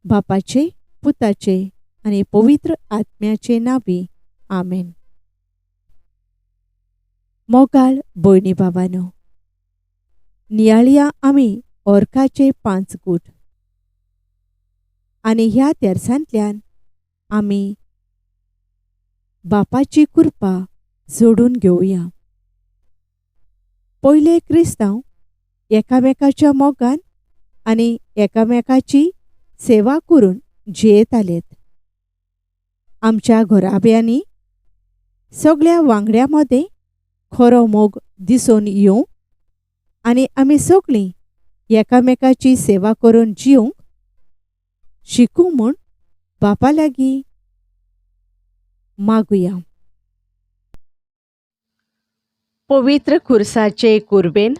बापाचे, पुताचे आणि पवित्र आत्म्याचे नावी आमेन. मोगाळ भयणी भावांनो, नियाळया आमी ओर्काचे 5 गूट आणि ह्या तेर्सांतल्यान आमी बापाची कृपा जोडून घेवया. पयले क्रिस्तांव एकामेकाच्या मोगान आनी एकामेकाची सेवा करून जियेतालेत. आमच्या घोराब्यांनी सगळ्या वांगड्यां मदें खरो मोग दिसून येवंक आनी आमी सगळीं एकामेकाची सेवा करून जिवंक शिकूं म्हूण बापा लागीं मागुया. पवित्र खुर्साचे कुर्बेन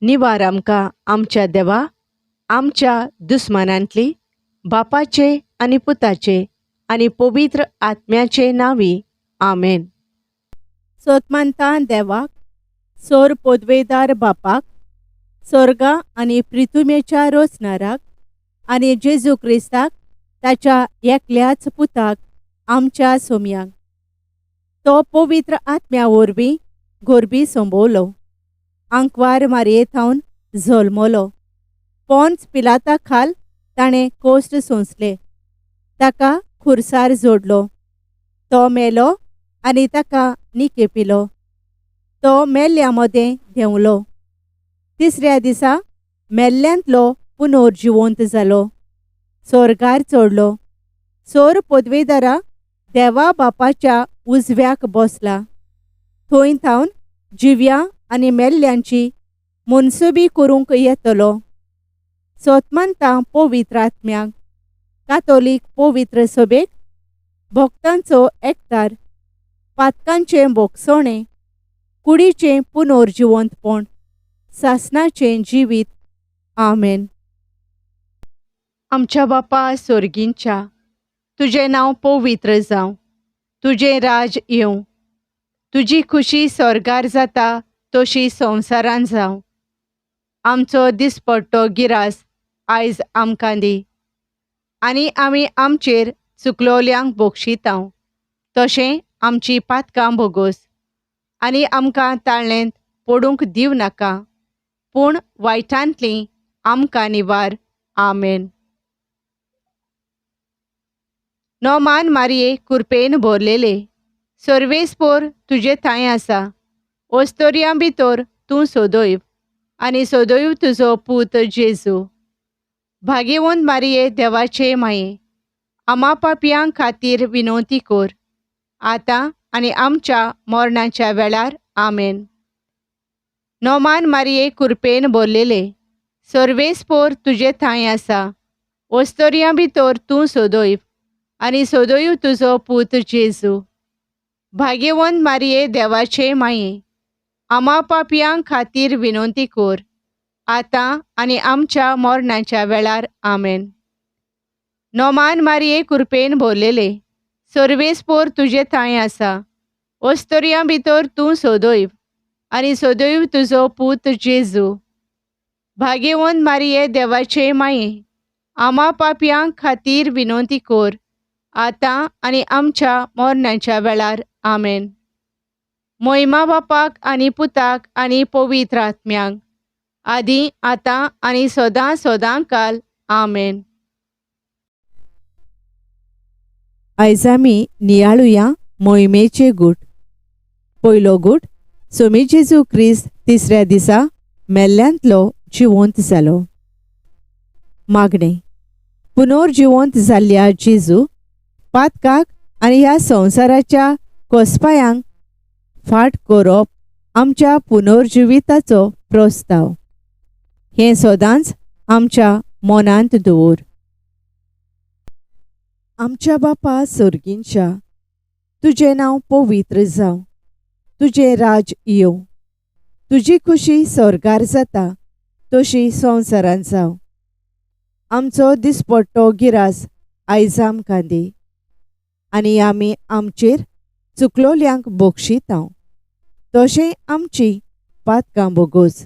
निवार आमकां आमच्या देवा, आमच्या दुस्मानांतली बापाचे आनी पुताचे आनी पवित्र आत्म्याचे नावी आमेन. सोतमानता देवाक, सोर पोदवेदार बापाक, स्वर्गा आनी पृथ्वीच्या रोचणाराक आनी जेजू क्रिस्ताक ताच्या एकल्याच पुताक आमच्या सोम्यांक तो पवित्र आत्म्या वरवीं गोरबी संभोवलो, आंकवार मारयेथावन जल्मलो, पोंच पिलाता खाल ताणें कोश्ट सोंसले, ताका खुर्सार जोडलो, तो मेलो आनी ताका निकेपिलो, तो मेल्ल्या मदें देंवलो, तिसऱ्या दिसा मेल्ल्यांतलो पुनर्जिवंत जालो, स्वर्गार चडलो, सोर पदवेदारा देवा बापाच्या उजव्याक बसला, थंय थावन जिव्या आनी मेल्ल्यांची मनसुबी करूंक येतलो. सोतमानता पवित्र आत्म्याक, कातोलीक पवित्र सभेक, भक्तांचो एकठार, पातकांचें बोगसोणें, कुडीचें पुनर्जिवंतपण, सासणाचें जिवीत आमेन. आमच्या बापा स्वर्गींच्या, तुजें नांव पवित्र जावं, तुजें राज येवं, तुजी खुशी स्वर्गार जाता तशी संवसारान जावं. आमचो दिसपट्टो गिरास आयज आमकां दी आनी आमी आमचेर चुकलोल्यांक बोगशितांव, तशें आमची पातकां भोगोस आनी आमकां ताळणेंत पडूंक दिव नाका, पूण वायटांतलीं आमकां निवार आमेन. नोमान मारये कृपेन भरलेले, सर्वेस्पोर तुजे थंय आसा, ओस्तोरयां भितर तूं सोदोयव आनी सोदोयव तुजो पूत जेजू. भाग्यवंत मारये देवाचे माये, आमा पापयां खातीर विनवती कर, आतां आनी आमच्या मरणाच्या वेळार आमेन. नोमान मारये कृपेन भरलेले, सर्वेस्पोर तुजे थंय आसा, ओस्तोरयां भितर तूं सोदोयव आनी सोदोयव तुजो पूत जेजू. भाग्यवंत मारये देवाचे माये, आमा पापयां खातीर विनवती कर, आतां आनी आमच्या मरणाच्या वेळार आमेन. नोमान मारये कृपेन भरलेले, सर्वेस्पोर तुजे थंय आसा, ओस्तोरयां भितर तूं सोदोयव आनी सोदोयव तुजो पूत जेजू. भाग्यवंत मारये देवाचे माये, आमा पापयां खातीर विनवती कर, आतां आनी आमच्या मरणाच्या वेळार आमेन. महिमा बापाक आनी पुताक आनी पवित्र आत्म्यांक, आदी आतां आनी सदां सदांकाल आमेन. आयज आमी नियाळुया मोहिमेचे गूट. पयलो गूट, सोमी जेजू क्रिस्त तिसऱ्या दिसा मेल्ल्यांतलो जिवंत जालो. मागणें. पुनर्जिवंत जाल्ल्या जेजू पातकाक आनी ह्या संवसाराच्या कोसपायांक फाट करप आमच्या पुनर्जिविताचो प्रस्ताव. हें सदांच आमच्या मनांत दवर. आमच्या बापा सर्गींच्या, तुजें नांव पवित्र जावं, तुजें राज येवं, तुजी खुशी स्वर्गार जाता तशी संवसारान जावं. आमचो दिसपट्टो गिरास आयज आमकां दी आनी आमी आमचेर चुकलोल्यांक बोगशितांव, तशें आमची पातकां बोगोस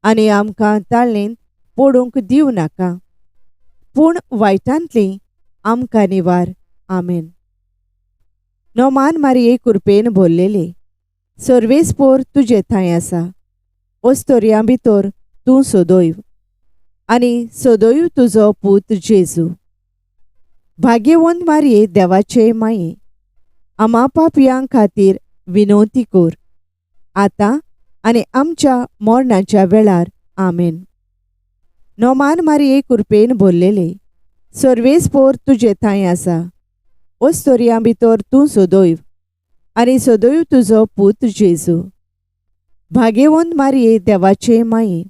आनी आमकां ताळणेंत पडूंक दिव नाका, पूण वायटांतली आमकां निवार. आमेन. नोमान मारये कृपेन भरलेले, सर्वेस्पोर तुजे थंय आसा. ओस्तोरयां भितर तूं सदैव, आनी सदैव तुजो पूत जेजू. भाग्यवंत मारये देवाचे माये, आमा पापयां खातीर विनवती कर, आतां आनी आमच्या मरणाच्या वेळार. आमेन. नोमान मारये कृपेन भरलेले, सर्वेस्पोर तुजे थंय आसा. ओस्तोरयां भितर तूं सदैव, आनी सदैव तुजो पूत जेजू. भाग्यवंत मारये देवाचे माये,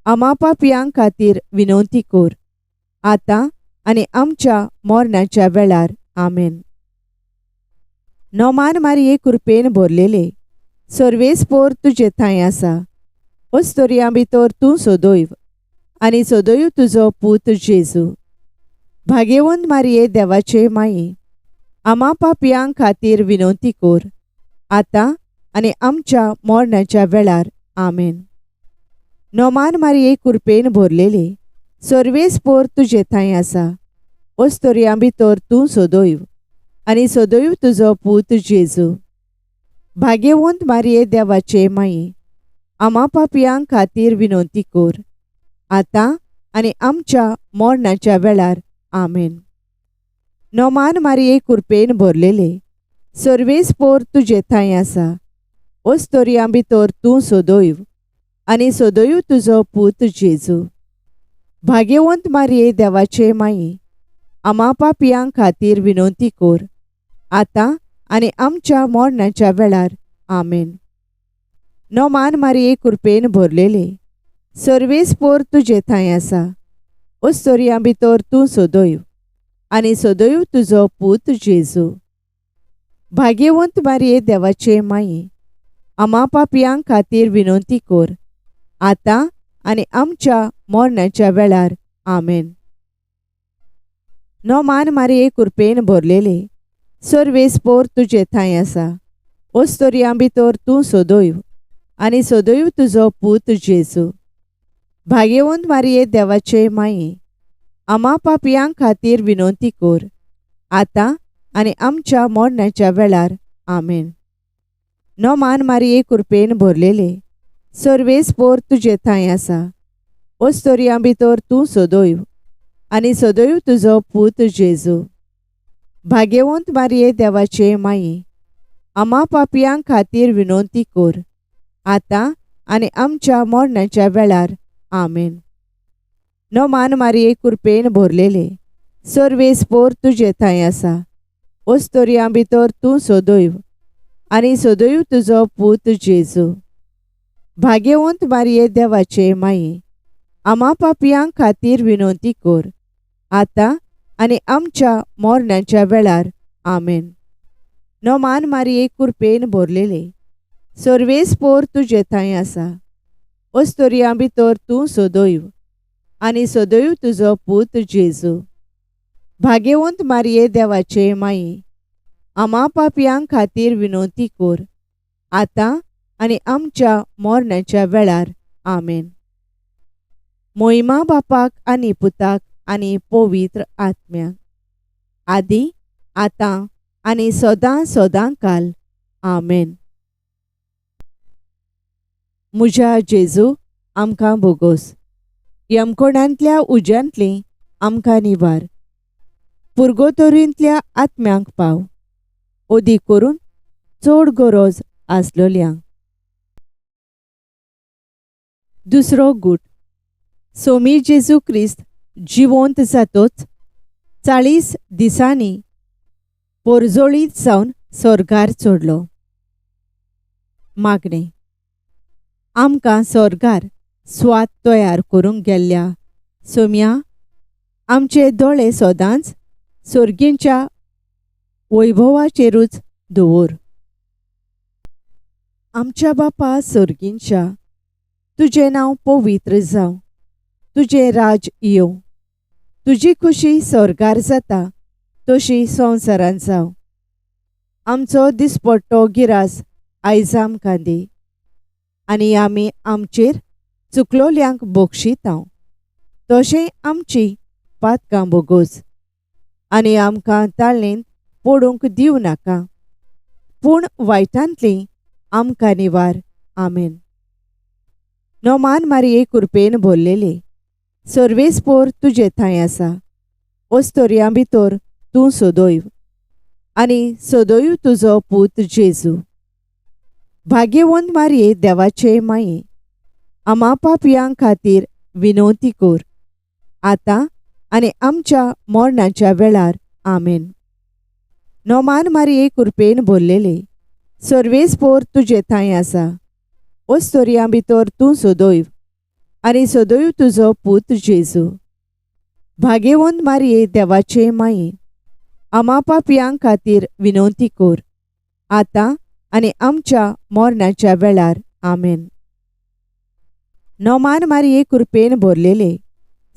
आमा पापयां खातीर विनवती कर, आतां आनी आमच्या मरणाच्या वेळार. आमेन. नोमान मारये कृपेन भरलेले, सर्वेस्पोर तुजे थंय आसा. ओस्तोरयां भितर तूं सदैव, आनी सदैव तुजो पूत जेजू. भाग्यवंत मारये देवाचे माये, आमा पापयां खातीर विनवती कर, आतां आनी आमच्या मरणाच्या वेळार. आमेन. नोमान मारये कृपेन भरलेले, सर्वेस्पोर तुजे थंय आसा. ओस्तोरयां भितर तूं सदैव, आनी सदैव तुजो पूत जेजू. भाग्यवंत मारये देवाचे माये, आमा पापयां खातीर विनवती कर, आतां आनी आमच्या मरणाच्या वेळार. आमेन. नोमान मारये कृपेन भरलेले, सर्वेस्पोर तुजे थंय आसा. ओस्तोरयां भितर तूं सदैव, आनी सदैव तुजो पूत जेजू. भाग्यवंत मारये देवाचे माये, आमा पापयां खातीर विनवती कर, आतां आनी आमच्या मरणाच्या वेळार. आमेन. नोमान मारये कृपेन भरलेले, सर्वेस्पोर तुजे थंय आसा. ओस्तोरयां भितर तूं सदैव, आनी सदैव तुजो पूत जेजू. भाग्यवंत मारये देवाचे माये, आमा पापयां खातीर विनवती कर, आतां आनी आमच्या मरणाच्या वेळार. आमेन. नोमान मारये कृपेन भरलेले, सर्वेस्पोर तुजे थंय आसा. ओस्तोरयां भितर तूं सदैव, आनी सदैव तुजो पूत जेजू. भाग्यवंत मारये देवाचे माये, आमा पापयां खातीर विनवती कर, आतां आनी आमच्या मरणाच्या वेळार. आमेन. नोमान मारये कृपेन भरलेले, सर्वेस्पोर तुजे थंय आसा. ओस्तोरयां भितर तूं सदैव, आनी सदैव तुजो पूत जेजू. भाग्यवंत मारये देवाचे माये, आमा पापयां खातीर विनवती कर, आतां आनी आमच्या मरणाच्या वेळार. आमेन. नोमान मारये कृपेन भरलेले, सर्वेस्पोर तुजे थंय आसा. ओस्तोरयां भितर तूं सदैव, आनी सदैव तुजो पूत जेजू. भाग्यवंत मारये देवाचे माये, आमा पापयां खातीर विनवती कर, आतां आनी आमच्या मरणाच्या वेळार. आमेन. नोमान मारये कृपेन भरलेले, सर्वेस्पोर तुजे थंय आसा. ओस्तोरयां भितर तूं सदैव, आनी सदैव तुजो पूत जेजू. भाग्यवंत मारये देवाचे माये, आमा पापयां खातीर विनवती कर, आतां आनी आमच्या मरणाच्या वेळार. आमेन. मोहिमा बापाक आनी पुताक आनी पवित्र आत्म्याक, आदी आतां आनी सदां सदांकाल. आमेन. म्हज्या जेजू आमकां बोगोस, यमकोणांतल्या उज्यांतली आमकां निवार. पुर्गोतोरींतल्या आत्म्यांक पाव, ओदी करून चड गरज आसलोल्यांक. दुसरो गूट. सोमी जेजू क्रिस्त जिवंत जातोच 40 दिसांनी पोरजोळीत जावन स्वर्गार चडलो. मागणें. आमकां स्वर्गार स्वात तयार करूंक गेल्ल्या सोम्या, आमचे दोळे सदांच सर्गींच्या वैभवाचेरूच दवर. आमच्या बापा सर्गींच्या, तुजें नांव पवित्र जावं. तुजें राज येवं. तुजी खुशी स्वर्गार जाता तशी संवसारांत जावं. आमचो दिसपट्टो गिरास आयज आमकां दी, आनी आमचेर चुकलोल्यांक बक्षितांव. तशें आमची पातकां बोगोस आनी आमकां ताळणेन पडूंक दिवं नाका, पूण वायटांतली आमकां निवार. आमेन. नोमान मारये कृपेन भरलेले, सर्वेस्पोर तुजे थंय आसा. ओस्तोरयां भितर तूं सदैव आनी सदैव तुजो पूत जेजू. भाग्यवंत मारये देवाचे माये, आमा पापयां खातीर विनवती कर, आतां आनी आमच्या मरणाच्या वेळार. आमेन. नोमान मारये कृपेन भरलेले, सर्वेस्पोर तुजे थंय आसा. ओस्तोरयां भितर तूं सदैव आनी सदैव तुजो पूत जेजू. भाग्यवंत मारये देवाचे माये, आमा पापयां खातीर विनवती कर, आतां आनी आमच्या मरणाच्या वेळार. आमेन. नोमान मारये कृपेन भरलेले,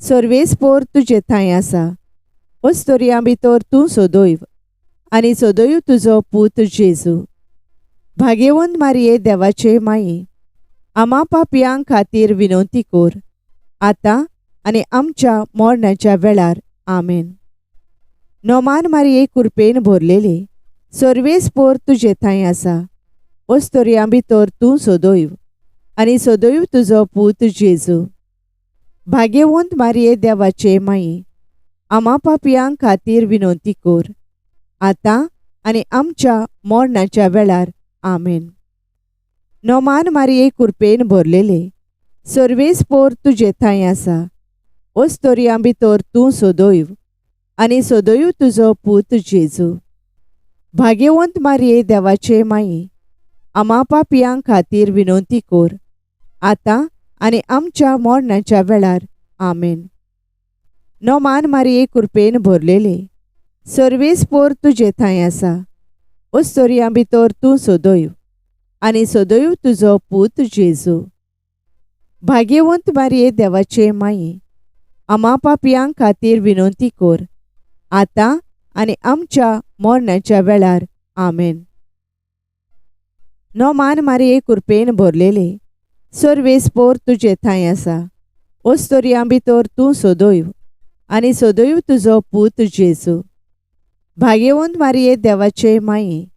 सर्वेस्पोर तुजे थंय आसा. ओस्तोरयां भितर तूं सदैव आनी सदैव तुजो पूत जेजू. भाग्यवंत मारये देवाचे माये, आमा पापयां खातीर विनवती कर, आतां आनी आमच्या मरणाच्या वेळार. आमेन. नोमान मारये कृपेन भरलेले, सर्वेस्पोर तुजे थंय आसा. ओस्तोरयां भितर तूं सदैव आनी सदैव तुजो पूत जेजू. भाग्यवंत मारये देवाचे माये, आमा पापयां खातीर विनवती कर, आतां आनी आमच्या मरणाच्या वेळार. आमेन. नोमान मारये कृपेन भरलेले, सर्वेस्पोर तुजे थंय आसा. ओस्तोरयां भितर तूं सदैव आनी सदैव तुजो पूत जेजू. भाग्यवंत मारये देवाचे माये, आमा पापयां खातीर विनवती कर, आतां आनी आमच्या मरणाच्या वेळार. आमेन. नोमान मारये कृपेन भरलेले, सर्वेस्पोर तुजे थंय आसा. ओस्तोरयां भितर तूं सदैव आनी सदैव तुजो पूत जेजू. भाग्यवंत मारये देवाचे माये, आमा पापयां खातीर विनवती कर, आतां आनी आमच्या मरणाच्या वेळार. आमेन. नोमान मारये कृपेन भरलेले, सर्वेस्पोर तुजे थंय आसा. ओस्तोरयां भितर तूं सदैव आनी सदैव तुजो पूत जेजू. भाग्यवंत मारये देवाचे माये,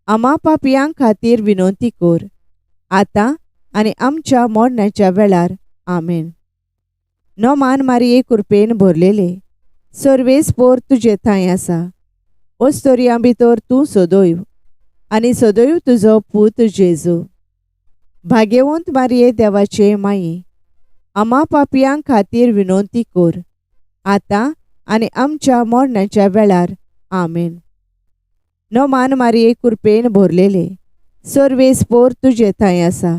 आमा पापयां खातीर विनवती कर, आतां आनी आमच्या मरणाच्या वेळार. आमेन. नोमान मारये कृपेन भरलेले, सर्वेस्पोर तुजे थंय आसा. ओस्तोरयां भितर तूं सदैव आनी सदैव तुजो पूत जेजू. भाग्यवंत मारये देवाचे माये, आमा पापयां खातीर विनवती कर, आतां आनी आमच्या मरणाच्या वेळार. आमेन. नोमान मारये कृपेन भरलेले, सर्वेस्पोर तुजे थंय आसा.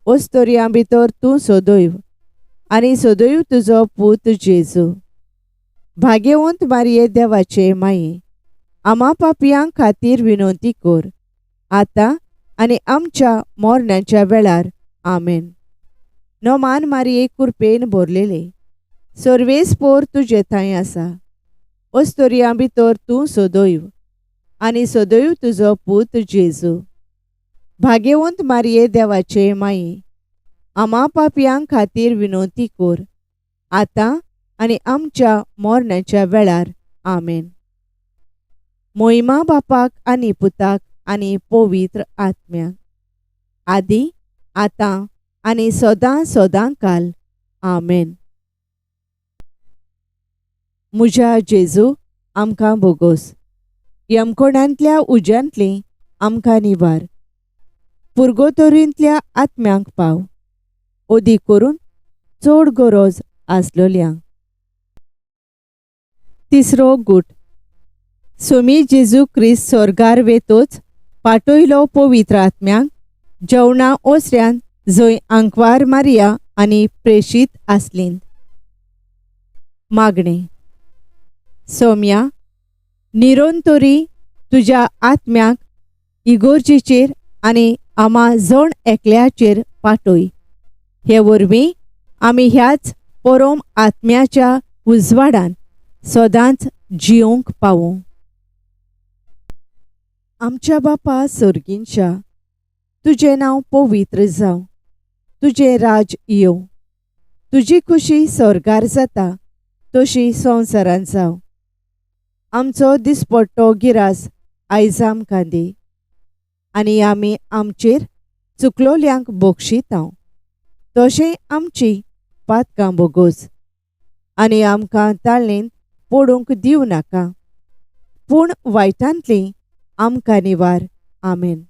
ओस्तोरयां भितर तूं सदैव आनी सदैव तुजो पूत जेजू. भाग्यवंत मारये देवाचे माये, आमा पापयां खातीर विनवती कर, आतां आनी आमच्या मरणाच्या वेळार. आमेन. नोमान मारये कृपेन भरलेले, सर्वेस्पोर तुजे थंय आसा. ओस्तोरयां भितर तूं सदैव आनी सदैव तुजो पूत जेजू. भाग्यवंत मारये देवाचे माये, आमा पापयां खातीर विनवती कर, आतां आनी आमच्या मरणाच्या वेळार. आमेन. मोहिमा बापाक आनी पुताक आनी पवित्र आत्म्याक, आदी आतां आनी सदां सदां काल. आमेन. म्हज्या जेजू आमकां बोगोस, यमकोणांतल्या उज्यांतली आमकां निवार. पुर्गोतोरींतल्या आत्म्यांक पाव, ओदी करून चड गरज आसलोल्यांक. तिसरो गूट. सोमी जेजू क्रिस्त स्वर्गार वेतोच पाटयलो पवित्र आत्म्यांक जेवणा ओसऱ्यान जंय आंकवार मारिया आनी प्रेशीत आसलीं. मागणें. सोम्या, निरोंतोरी तुज्या आत्म्याक इगोर्जेचेर आनी आमा जण एकल्याचेर पाटय. हे वरवीं आमी ह्याच परम आत्म्याच्या उजवाडान सदांच जियोंक पावूं. आमच्या बापा सर्गींच्या, तुजें नांव पवित्र जावं. तुजें राज येवं. तुजी खुशी स्वर्गार जाता तशी संवसारांत जावं. आमचो दिसपट्टो गिरास आयज आमकां दी, आनी आमी आमचेर चुकलोल्यांक बक्षितांव. तशें आमची पातकां बोगोस, आनी आमकां ताळणेंत पडूंक दिवं नाका, पूण वायटांतलीं आमकां निवार. आमेन.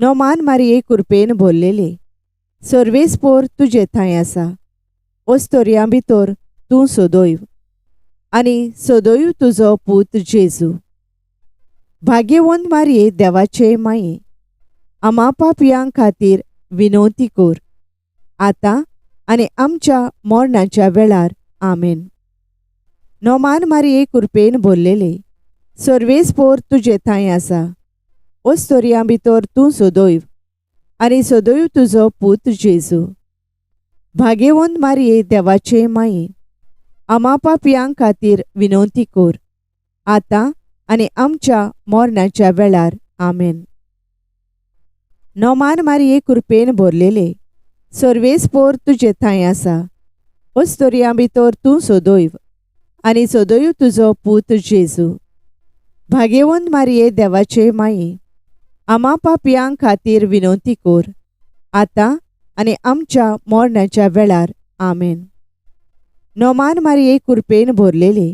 नोमान मारये कृपेन भरलेले, सर्वेस्पोर तुजे थंय आसा. ओस्तोरयां भितर तूं सदैव, आनी सदैव तुजो पूत जेजू. भाग्यवंत मारये देवाचे माये, आमा पापयां खातीर विनवती कर, आतां आनी आमच्या मरणाच्या वेळार. आमेन. नोमान मारये कृपेन भरलेले, सर्वेस्पोर तुजे थंय आसा. ओस्तोरयां भितर तूं सदैव, आनी सदैव तुजो पूत जेजू. भाग्यवंत मारये देवाचे माये, आमा पापयां खातीर विनवती कर, आतां आनी आमच्या मरणाच्या वेळार. आमेन. नोमान मारये कृपेन भरलेले, सर्वेस्पोर तुजे थंय आसा. ओस्तोरयां भितर तूं सदैव, आनी सदैव तुजो पूत जेजू. भाग्यवंत मारये देवाचे माये, आमा पापयां खातीर विनवती कर, आतां आनी आमच्या मरणाच्या वेळार. आमेन. नोमान मारये कृपेन भरलेले,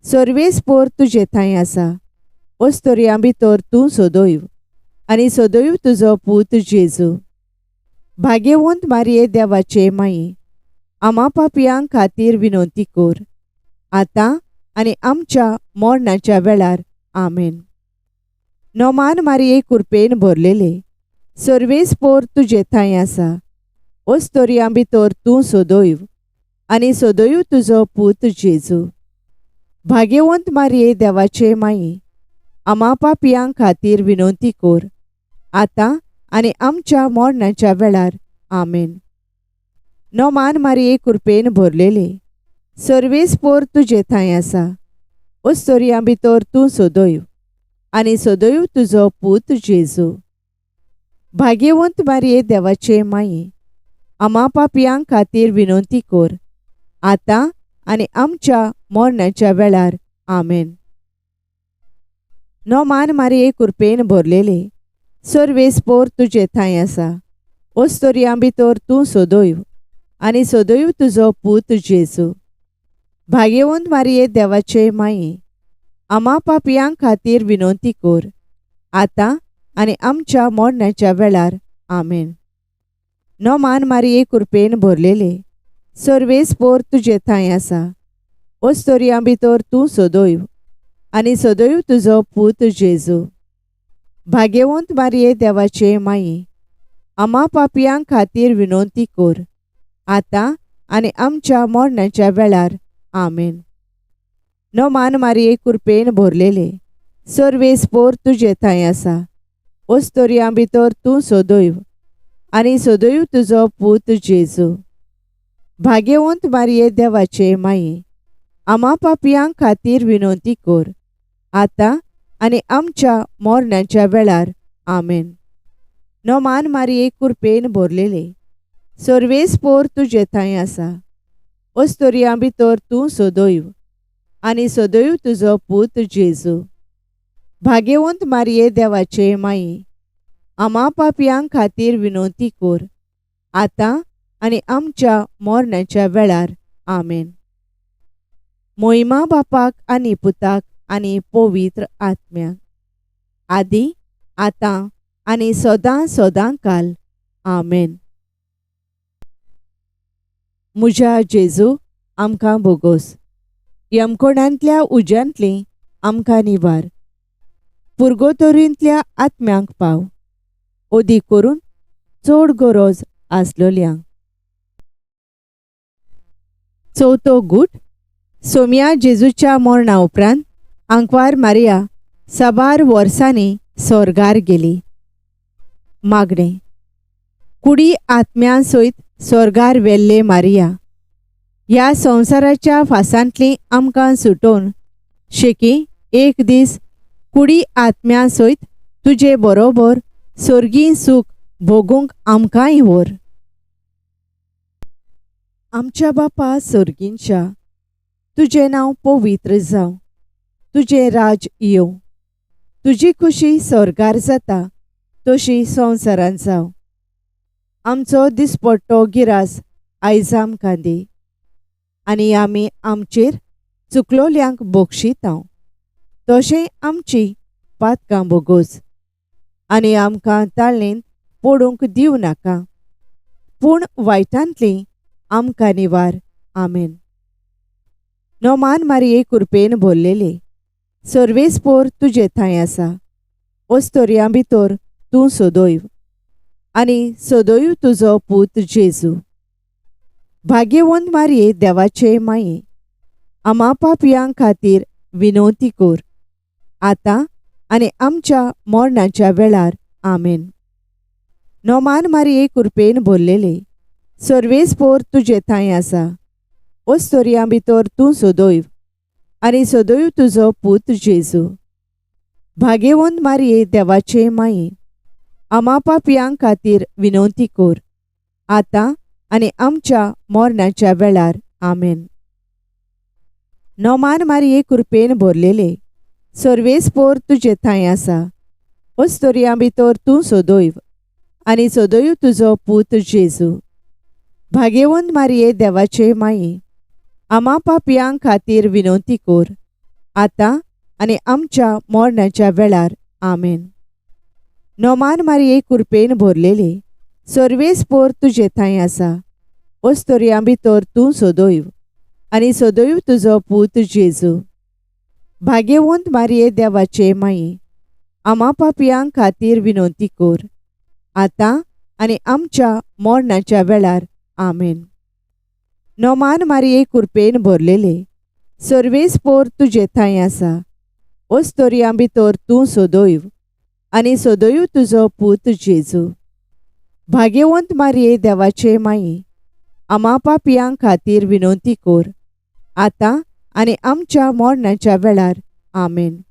सर्वेस्पोर तुजे थंय आसा. ओस्तोरयां भितर तूं सदैव, आनी सदैव तुजो पूत जेजू. भाग्यवंत मारये देवाचे माये, आमा पापयां खातीर विनवती कर, आतां आनी आमच्या मरणाच्या वेळार. आमेन. नोमान मारये कृपेन भरलेले, सर्वेस्पोर तुजे थंय आसा. ओस्तोरयां भितर तूं सदैव, आनी सदैव तुजो पूत जेजू. भाग्यवंत मारये देवाचे माये, आमा पापयां खातीर विनवती कर, आतां आनी आमच्या मरणाच्या वेळार. आमेन. नोमान मारये कृपेन भरलेले, सर्वेस्पोर तुजे थंय आसा. ओस्तोरयां भितर तूं सदैव, आनी सदैव तुजो पूत जेजू. भाग्यवंत मारये देवाचे माये, आमा पापयां खातीर विनवती कर, आतां आनी आमच्या मरणाच्या वेळार. आमेन. नोमान मारये कृपेन भरलेले, सर्वेस्पोर तुजे थंय आसा. ओस्तोरयां भितर तूं सदैव, आनी सदैव तुजो पूत जेजू. भाग्यवंत मारये देवाचे माये, आमा पापयां खातीर विनवती कर, आतां आनी आमच्या मरणाच्या वेळार. आमेन. नोमान मारये कृपेन भरलेले, सर्वेस्पोर तुजे थंय आसा. ओस्तोरयां भितर तूं सदैव, आनी सदैव तुजो पूत जेजू. भाग्यवंत मारये देवाचे माये, आमा पापयां खातीर विनवती कर, आतां आनी आमच्या मरणाच्या वेळार. आमेन. नोमान मारये कृपेन भरलेले, सर्वेस्पोर तुजे थंय आसा. ओस्तोरयां भितर तूं सदैव, आनी सदैव तुजो पूत जेजू. भाग्यवंत मारये देवाचे माये, आमा पापयां खातीर विनवती कर, आतां आनी आमच्या मरणाच्या वेळार. आमेन. नोमान मारये कृपेन भरलेले, सर्वेस्पोर तुजे थंय आसा. ओस्तोरयां भितर तूं सदैव, आनी सदैव तुजो पूत जेजू. भाग्यवंत मारये देवाचे माये, आमा पापयां खातीर विनवती कर, आतां आनी आमच्या मरणाच्या वेळार. आमेन. मोहिमा बापाक आनी पुताक आनी पवित्र आत्म्याक, आदी आतां आनी सदां सदांकाल. आमेन. म्हज्या जेजू आमकां बोगोस, यमकोणांतल्या उज्यांतलीं आमकां निवार. पुर्गोतोरींतल्या आत्म्यांक पाव, ओदी करून चड गरज आसलोल्यांक. चवथो गूट. सोम्या जेजूच्या मरणा उपरांत आंकवार मारिया साबार वर्सांनी स्वर्गार गेली. मागणें. कुडी आत्म्यां सयत स्वर्गार वेल्ले मारिया, ह्या संवसाराच्या फासांतलीं आमकां सुटोवन शेकी एक दीस कुडी आत्म्यां सयत तुजे बरोबर सर्गी सूख भोगूंक आमकांय व्हर. आमच्या बापा सर्गींच्या, तुझें नांव पवित्र जावं, तुझें राज येवं, तुजी खुशी स्वर्गार जाता तशी संवसारांत जावं. आमचो दिसपट्टो गिरास आयज आमकां दी, आनी आमी आमचेर चुकलोल्यांक बक्षितांव, तशें आमची पातकां बोगोस. आनी आमकां ताळणेंत पडूंक दिवं नाका, पूण वायटांतलीं आमकां निवार. आमेन. नोमान मारये कृपेन भरलेले, सर्वेस्पोर तुजे थंय आसा. ओस्तोरयां भितर तूं सोदोयव, आनी सोदोयव तुजो पूत जेजू. भाग्यवंत मारये देवाचे माये, आमा पापयां खातीर विनवती कर, आतां आनी आमच्या मरणाच्या वेळार. आमेन. नोमान मारये कृपेन भरलेले, सर्वेस्पोर तुजे थंय आसा. ओस्तोरयां भितर तूं सोदोयव, आनी सोदोयव तुजो पूत जेजू. भाग्यवंत मारये देवाचे माये, आमा पापयां खातीर विनवती कर, आतां आनी आमच्या मरणाच्या वेळार. आमेन. नोमान मारये कृपेन भरलेले, सर्वेस्पोर तुजे थंय आसा. ओस्तोरयां भितर तूं सोदोयव, आनी सोदोयव तुजो पूत जेजू. भाग्यवंत मारये देवाचे माये, आमा पापयां खातीर विनवती कर, आतां आनी आमच्या मरणाच्या वेळार. आमेन. नोमान मारये कृपेन भरलेले, सर्वेस्पोर तुजे थंय आसा. ओस्तोरयां भितर तूं सोदोयव, आनी सोदोयव तुजो पूत जेजू. भाग्यवंत मारये देवाचे माये, आमा पापयां खातीर विनवती कर, आतां आनी आमच्या मरणाच्या वेळार. आमेन. नोमान मारये कृपेन भरलेले, सर्वेस्पोर तुजे थंय आसा. ओस्तोरयां भितर तूं सोदोयव, आनी सोदोयव तुजो पूत जेजू. भाग्यवंत मारये देवाचे माये, आमा पापयां खातीर विनवती कर, आतां आनी आमच्या मरणाच्या वेळार. आमेन.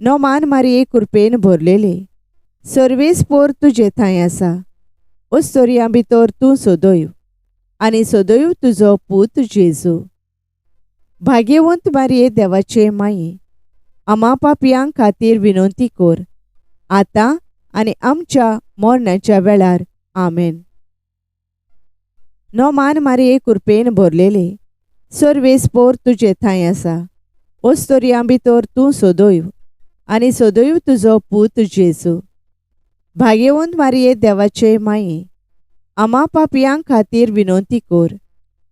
नोमान मारये कृपेन भरलेले, सर्वेस्पोर तुजे थंय आसा. ओस्तोरयां भितर तूं सोदोयव, आनी सोदोयव तुजो पूत जेजू. भाग्यवंत मारये देवाचे माये, आमा पापयां खातीर विनवती कर, आतां आनी आमच्या मरणाच्या वेळार. आमेन. नोमान मारये कृपेन भरलेले, सर्वेस्पोर तुजे थंय आसा. ओस्तोरयां भितर तूं सोदोयव, आनी सोदोयव तुजो पूत जेजू. भाग्यवंत मारये देवाचे माये, आमा पापयां खातीर विनवती कर,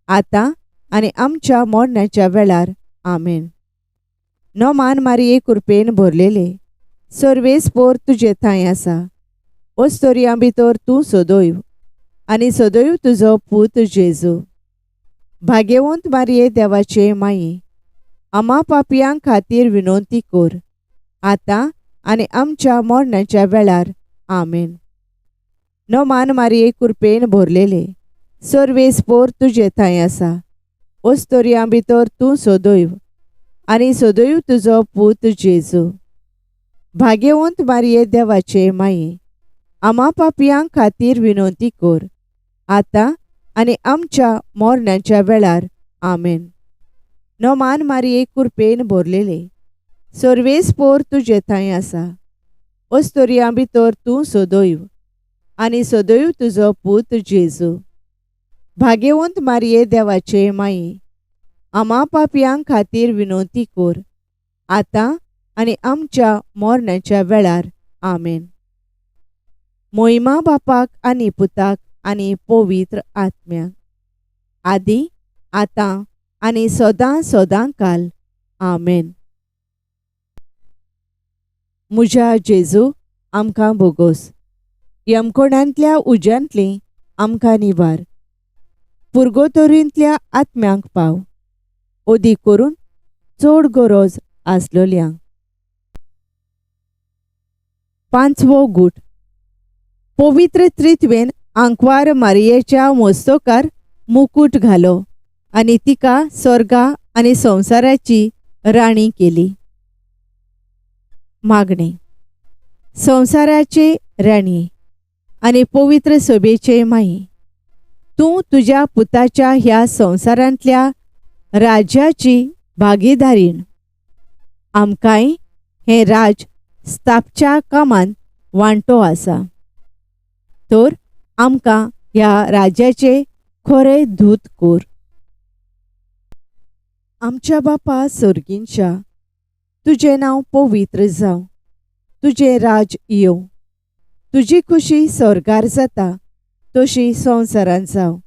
आतां आनी आमच्या मरणाच्या वेळार. आमेन. नोमान मारये कृपेन भरलेले, सर्वेस्पोर तुजे थंय आसा. ओस्तोरयां भितर तूं सोदोयव, आनी सोदोयव तुजो पूत जेजू. भाग्यवंत मारये देवाचे माये, आमा पापयां खातीर विनवती कर, आतां आनी आमच्या मरणाच्या वेळार. आमेन. नोमान मारये कृपेन भरलेले, सर्वेस्पोर तुजे थंय आसा. ओस्तोरयां भितर तूं सोदोयव, आनी सोदोयव तुजो पूत जेजू. भाग्यवंत मारये देवाचे माये, आमा पापयां खातीर विनवती कर, आतां आनी आमच्या मरणाच्या वेळार. आमेन. नोमान मारये कृपेन भरलेले, सर्वेस्पोर तुजे थंय आसा. ओस्तोरयां भितर तूं सोदोयव, आनी सोदोयव तुजो पूत जेजू. भाग्यवंत मारये देवाचे माये, आमा पापयां खातीर विनवती कर, आतां आनी आमच्या मरणाच्या वेळार. आमेन. मोहिमा बापाक आनी पुताक आनी पवित्र आत्म्याक, आदी आतां आनी सदां सदां काल. आमेन. म्हज्या जेजू आमकां बोगोस, यमकोणांतल्या उज्यांतलीं आमकां निवार. पुर्गोतोरींतल्या आत्म्यांक पाव, ओदी करून चड गरज आसलोल्यांक. पांचवो गूट. पवित्र त्रित्वेन आंकवार मारयेच्या मस्तकार मुकुट घालो, आनी तिका स्वर्गा आनी संवसाराची राणी केली. मागणे. संवसाराचे राणी आनी पवित्र सभेचे माई, तूं तुज्या पुताच्या ह्या संवसारांतल्या राज्याची भागीदारीण. आमकांय हे राज स्थापच्या कामांत वांटो आसा. तर आमकां ह्या राज्याचे खरे दूत कोर. आमच्या बापा सर्गींच्या, तुजें नांव पवित्र जावं. तुजें राज येवं. तुजी खुशी स्वर्गार जाता तशी संवसारांत जावं.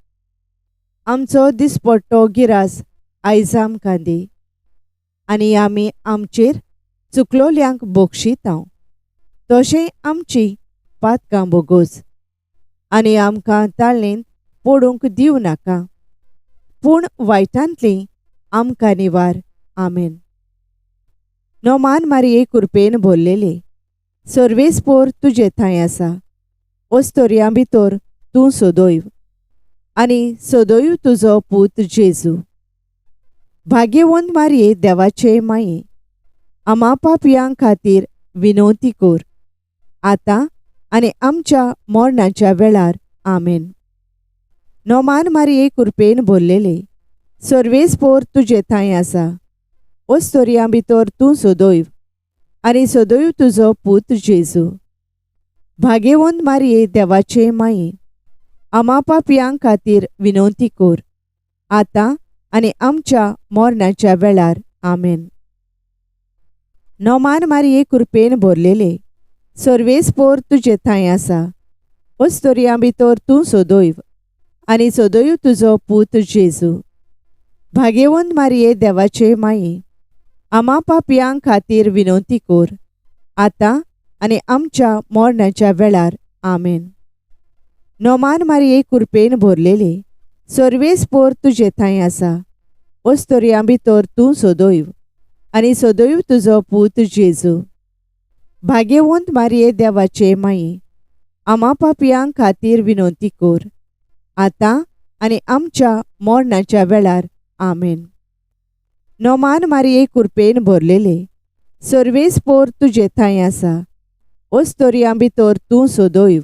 आमचो दिसपट्टो गिरास आयज आमकां दी. आनी आमी आमचेर चुकलोल्यांक बक्षितांव. तशें आमची पातकां बोगोस. आनी आमकां ताळणेंत पडूंक दिवं नाका, पूण वायटांतलीं आमकां निवार. आमेन. नोमान मारये कृपेन भरलेले, सर्वेस्पोर तुजे थंय आसा. ओस्तोरयां भितर तूं सदैव, आनी सदैव तुजो पूत जेजू. भाग्यवंत मारये देवाचे माये, आमा पापयां खातीर विनवती कोर, आतां आनी आमच्या मरणाच्या वेळार. आमेन. नोमान मारये कृपेन भरलेले, सर्वेस्पोर तुजे थंय आसा. ओस्तोरयां भितर तूं सदैव, आनी सदैव तुजो पूत जेजू. भाग्यवंत मारये देवाचे माये, आमा पापयां खातीर विनवती कोर, आतां आनी आमच्या मरणाच्या वेळार. आमेन. नोमान मारये कृपेन भरलेले, सर्वेस्पोर तुजे थंय आसा. ओस्तोरयां भितर तूं सदैव, आनी सदैव तुजो पूत जेजू. भाग्यवंत मारये देवाचे माये, आमा पापयां खातीर विनवती कोर, आतां आनी आमच्या मरणाच्या वेळार. आमेन. नोमान मारये कृपेन भरलेले, सर्वेस्पोर तुजे थंय आसा. ओस्तोरयां भितर तूं सदैव, आनी सदैव तुजो पूत जेजू. भाग्यवंत मारये देवाचे माये, आमा पापयां खातीर विनवती कोर, आतां आनी आमच्या मरणाच्या वेळार. आमेन. नोमान मारये कृपेन भरलेले, सर्वेस्पोर तुजे थंय आसा. ओस्तोरयां भितर तूं सदैव,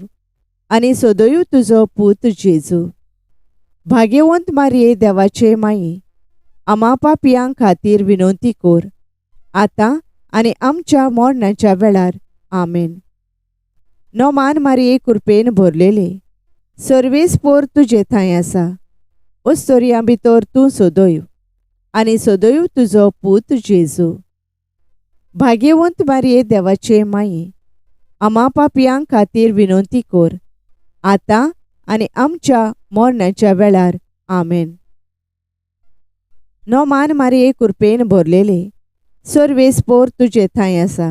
आनी सदैव तुजो पूत जेजू. भाग्यवंत मारये देवाचे माये, आमा पापयां खातीर विनवती कोर, आतां आनी आमच्या मरणाच्या वेळार. आमेन. नोमान मारये कृपेन भरलेले, सर्वेस्पोर तुजे थंय आसा. ओस्तोरयां भितर तूं सदैव, आनी सदैव तुजो पूत जेजू. भाग्यवंत मारये देवाचे माये, आमा पापयां खातीर विनवती कोर, आतां आनी आमच्या मरणाच्या वेळार. आमेन. नोमान मारये कृपेन भरलेले, सर्वेस्पोर तुजे थंय आसा.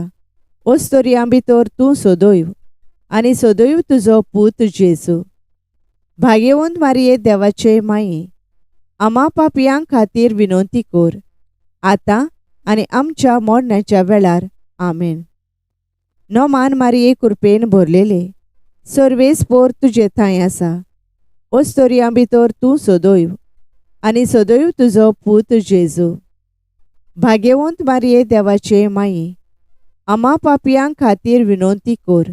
ओस्तोरयां भितर तूं सदैव, आनी सदैव तुजो पूत जेजू. भाग्यवंत मारये देवाचे माये, आमा पापयां खातीर विनवती कोर, आतां आनी आमच्या मरणाच्या वेळार. आमेन. नोमान मारये कृपेन भरलेले, सर्वेस्पोर तुजे थंय आसा. ओस्तोरयां भितर तूं सदैव, आनी सदैव तुजो पूत जेजू. भाग्यवंत मारये देवाचे माये, आमा पापयां खातीर विनवती कोर,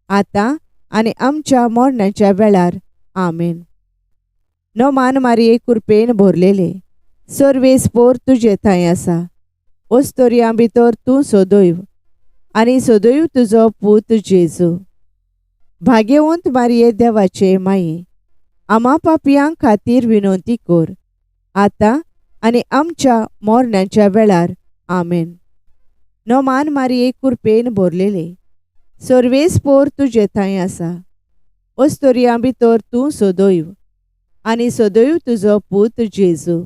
आतां आनी आमच्या मरणाच्या वेळार. आमेन. नोमान मारये कृपेन भरलेले, सर्वेस्पोर तुजे थंय आसा. ओस्तोरयां भितर तूं सदैव, आनी सदैव तुजो पूत जेजू. भाग्यवंत मारये देवाचे माये, आमा पापयां खातीर विनवती कोर, आतां आनी आमच्या मरणाच्या वेळार. आमेन. नोमान मारये कृपेन भरलेले, सर्वेस्पोर तुजे थंय आसा. ओस्तोरयां भितर तूं सदैव, आनी सदैव तुजो पूत जेजू.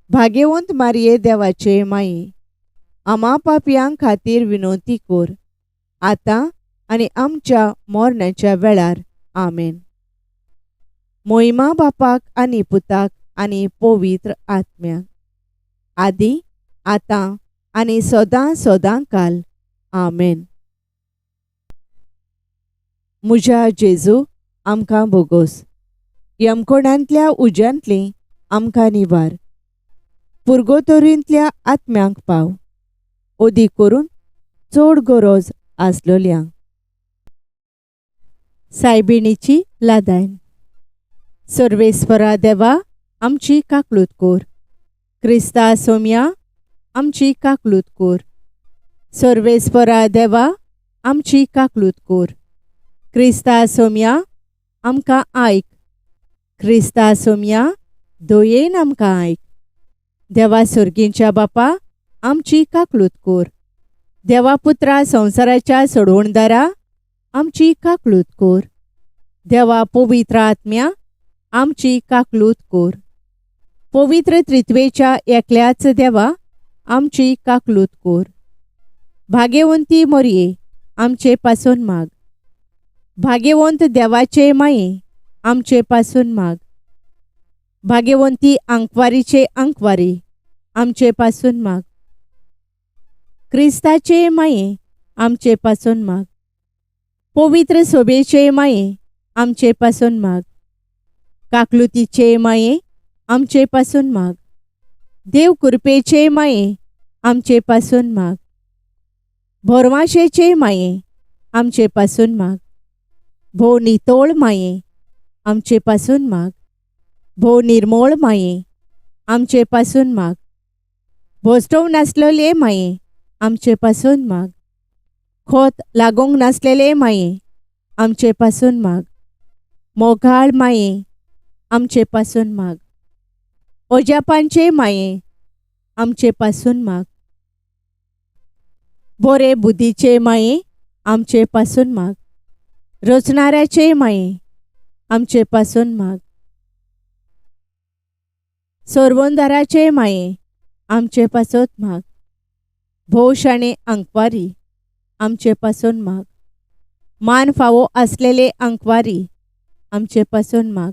भाग्यवंत मारये देवाचे माये, आमा पापयां खातीर विनवती कोर, आतां आनी आमच्या मरणाच्या वेळार. आमेन. मोहिमा बापाक आनी पुताक आनी पवित्र आत्म्याक, आदी आतां आनी सदां सदां काल. आमेन. म्हज्या जेजू आमकां बोगोस. यमकोणांतल्या उज्यांतलीं आमकां निवार. पुर्गोतोरींतल्या आत्म्यांक पाव, ओदी करून चड गरज आसलोल्यांक. सायबिणीची लादायन. सर्वेस्परा देवा आमची काकलूत कोर. क्रिस्ता सोम्या आमची काकलूत कोर. सर्वेस्परा देवा आमची काकलूत कोर. क्रिस्ता सोम्या आमकां आयक. क्रिस्ता सोम्या दयेन आमकां आयक. देवा सर्गींच्या बापा आमची काकलूत कोर. देवा पुत्रा संवसाराच्या सोडवणदारा आमची काकलूत कोर. देवा पवित्र आत्म्या आमची काकलूत कोर. पवित्र त्रित्वेच्या एकल्याच देवा आमची काकलूत कोर. भाग्यवंती मोरये आमचे पासून माग. भाग्यवंत देवाचे माये आमचे पासून माग. भाग्यवंती अंकवारीचे अंकवारी आमचे पासून माग. क्रिस्ताचे माये आमचे पासून माग. पवित्र सोबेचे माये आमचे पासून माग. काकलुतीचे माये आमचे पासून माग. देव कृपेचे माये आमचे पासून माग. भरमाशेचे माये आमचे पासून माग. भो नितोळ माये आमचे पासून माग. भो निर्मळ माये आमचे पासून माग. भोस्टव नासलेले माये आमचे पासून माग. खोत लागोंक नासलेले माये आमचे पासून माग. मोगाळ माये आमचे पासून माग. ओजापांचे माये आमचे पासून माग. बोरे बुद्धीचे माये आमचे पासून माग. रचणाऱ्याचे माये आमचे पासून माग. सोरवंदाराचे माये आमचे पासून माग. भोशाणे अंकवारी आमचे पासून माग. मान फावो असलेले अंकवारी आमचे पासून माग.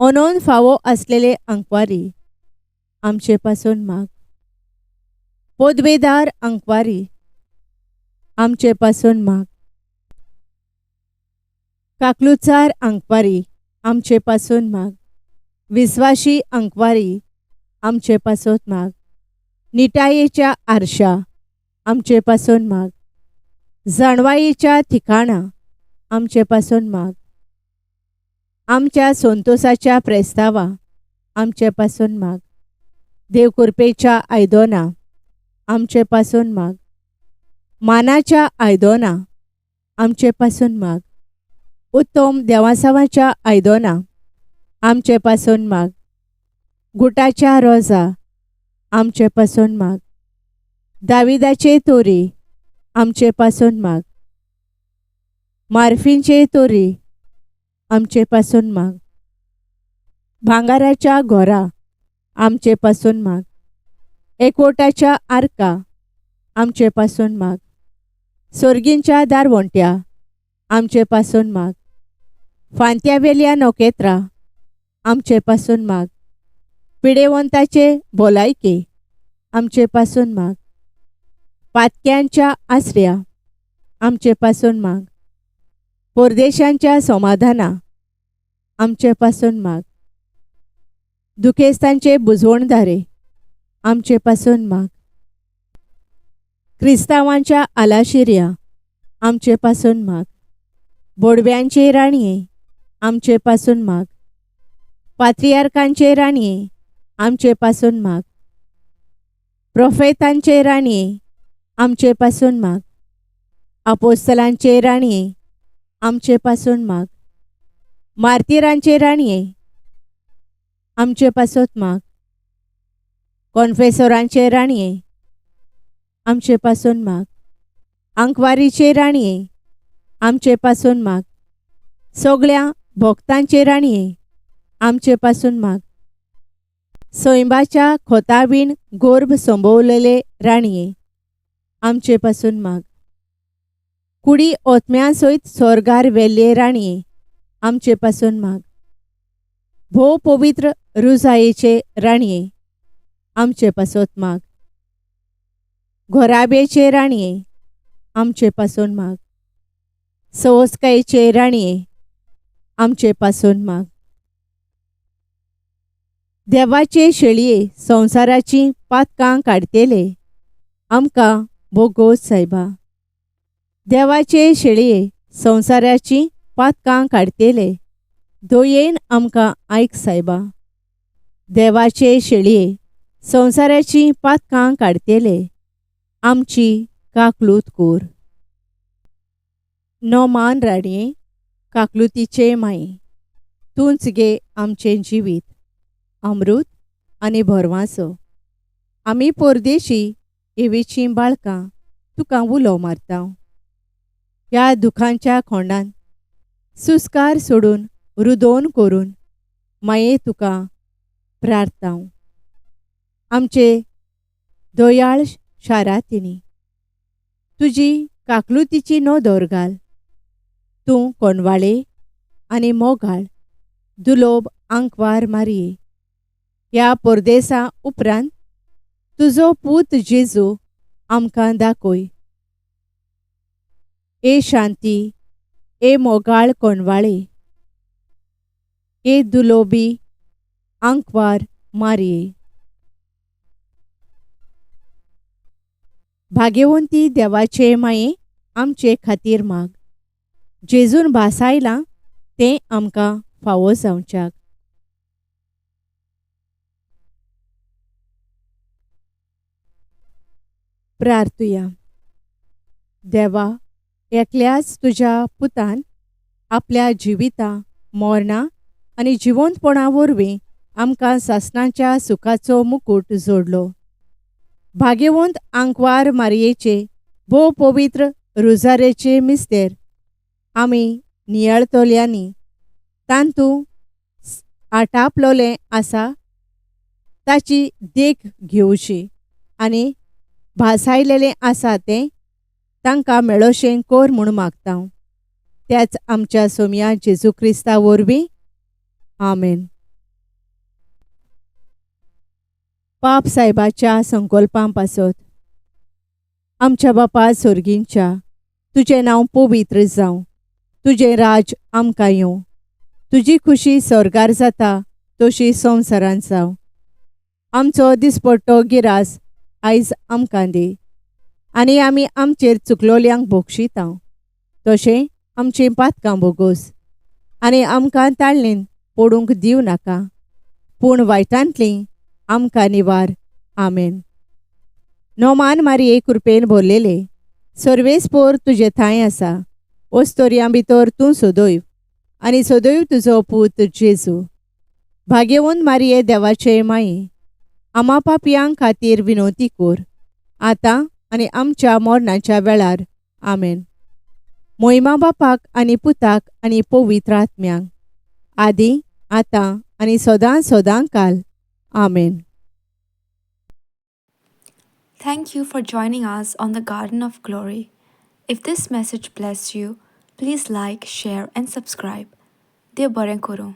अनोन फावो असलेले अंकवारी आमचे पासून माग. पदवेदार अंकवारी आमचे पासून माग. काकलुचार अंकवारी आमचे पासून माग. विश्वासी अंकवारी आमचे पासून माग. निटायेच्या आरशा आमचे पासून माग. जाणवायेच्या ठिकाणा आमचे पासून माग. आमच्या संतोषाच्या प्रेस्तावा आमचे पासून माग. देवकृपेच्या आयदोना आमचे पासून माग. मानाच्या आयदोना आमचे पासून माग. उत्तम देवासावाच्या आयदोना आमचे पासून माग. गुटाच्या रोजा आमचे पासून माग. दाविदाचे तोरी आमचे पासून माग. मार्फींचे तोरी आमचे पासून माग. भांगाराच्या घोरा आमचे पासून माग. एकवटाच्या आर्का आमचे पासून माग. सोर्गींच्या दारवंट्या आमचे पासून माग. फांत्यावेल्या नोकेत्रा आमचे पासून माग. पिडेवंताचे भोलायके आमचे पासून माग. पातक्यांच्या आश्रया आमचे पासून माग. परदेशांच्या समाधाना आमचे पासून माग. दुखेस्तांचे बुजवणदारे आमचे पासून माग. क्रिस्तावांच्या आलाशिर्या आमचे पासून माग. बोडव्यांचे राणये आमचे पासून माग. पात्रियार्कांचे राणये आमचे पासून माग. प्रोफेतांचे राणये आमचे पासून माग. अपोस्तलांचे राणये आमचे पासून माग. मार्तिरांचे राणये आमचे पासून माग. कॉन्फेसोरांचे राणये आमचे पासून माग. अंकवारीचे राणये आमचे पासून माग. सगळ्या भक्तांचे राणये आमचे पासून माग. सोयंबाच्या खोताबीन गोर्भ संभोवलेले राणये आमचे पासून माग. कुडी ओतम्यांसोयत स्वर्गार वेल्ले राणये आमचे पासून माग. भो पवित्र रुजायेचे राणये आमचे पासून माग. घोराबेचे राणये आमचे पासून माग. सवस्कायेचे राणये आमचे पासून माग. देवाचे शेळये संवसाराची पातकां काडतेले आमकां भोगोस सायबा. देवाचे शेळये संवसाराची पातकां काडतेले दयेन आमकां आयक सायबा. देवाचे शेळये संवसाराची पातकां काडतेले आमची काकलूत कोर. मान राणये काकलुतीचे माई, तूंच गे आमचें जिवीत, अमृत आनी भरवासो. आमी परदेशी एवेचीं बाळकां तुका उलो मारता. ह्या दुखांच्या खोंडान सुस्कार सोडून रुदोवन करून माये तुका प्रार्थांव. आमचे दोयाळ शारांतनी तुजी काकलुतीची नोदोर घाल. तूं कोणवाळे आनी मोगाळ दुलोब आंकवार मारये. ह्या परदेसा उपरांत तुजो पूत जेजू आमकां दाखय. ए शांती, ए मोगाळ कोणवाळे, ए दुलोबी आंकवार मारये. भाग्यवंती देवाचे माये आमचे खातीर माग. जेजून भासायलां तें आमकां फावो जावच्याक. प्रार्थुया. देवा, एकल्याच तुज्या पुतान आपल्या जिविता, मरणा आनी जिवंतपणा वरवीं आमकां सासणाच्या सुखाचो मुकुट जोडलो. भाग्यवंत आंकवार मारयेचे भोव पवित्र रुजारेचे मिस्तेर आमी नियाळतोल्यांनी तांतूं आटापलोलें आसा ताची देख घेवची आनी भासायलेलें आसा तें तांकां मेळोशें कोर म्हूण मागतां. त्याच आमच्या सोम्या जेजू क्रिस्ता वरवीं. आमेन. पाप सायबाच्या संकल्पां पासत. आमच्या बापा सोर्गींच्या, तुजें नांव पवित्र जावं. तुजें राज आमकां येवं. तुजी खुशी स्वर्गार जाता तशी संवसारांत जावं. आमचो दिसपट्टो गिरास आयज आमकां दी. आनी आमी आमचेर चुकलोल्यांक बोगशितां तशें आमचीं पातकां बोगोस. आनी आमकां ताळणेन पडूंक दिवं नाका, पूण वायटांतलीं आमकां निवार. आमेन. मान मारये कृपेन भरलेले, सर्वेस्पोर तुजे थंय आसा. ओस्तोरयां भितर तूं सदैव आनी सदैव तुजो पूत जेजू. भाग्यवंत मारये देवाचे माये, आमा पापयांक खातीर विनोती कोर, आतां आनी आमच्या मरणाच्या वेळार. आमेन. मोहिमा बापाक आनी पुताक आनी पवित्र आत्म्यांक, आदी आतां आनी सदां सदां काल. आमेन. Thank you for joining us on the Garden of Glory. If this message blessed you, please like, share, and subscribe. Dev Baren Koro.